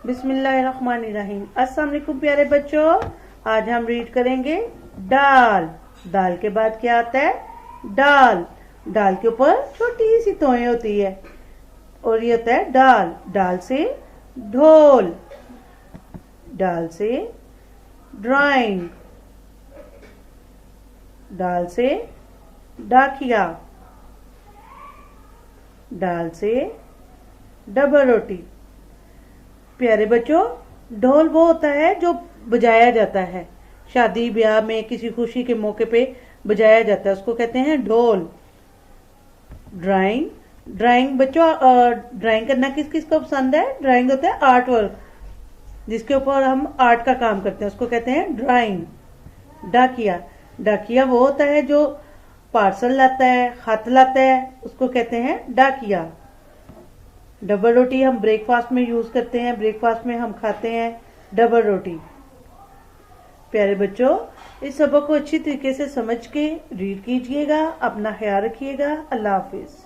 बिस्मिल्लाहिर्रहमानिर्रहीम। अस्सलाम वालेकुम प्यारे बच्चों, आज हम रीड करेंगे डाल। दाल के बाद क्या आता है? डाल। डाल के ऊपर छोटी सी तोएं होती है और ये होता है डाल। डाल से ढोल, डाल से ड्राइंग, डाल से डाकिया, डाल से डबल रोटी। प्यारे बच्चों, ढोल वो होता है जो बजाया जाता है, शादी ब्याह में किसी खुशी के मौके पे बजाया जाता है, उसको कहते हैं ढोल। ड्राइंग, ड्राइंग बच्चों, ड्राइंग करना किस किस को पसंद है? ड्राइंग होता है आर्ट वर्क, जिसके ऊपर हम आर्ट का काम करते हैं, उसको कहते हैं ड्राइंग। डाकिया, डाकिया वो होता है जो पार्सल लाता है, खत लाता है, उसको कहते हैं डाकिया। डबल रोटी हम ब्रेकफास्ट में यूज करते हैं, ब्रेकफास्ट में हम खाते हैं डबल रोटी। प्यारे बच्चों, इस सबक को अच्छी तरीके से समझ के रीड कीजिएगा। अपना ख्याल रखिएगा। अल्लाह हाफिज।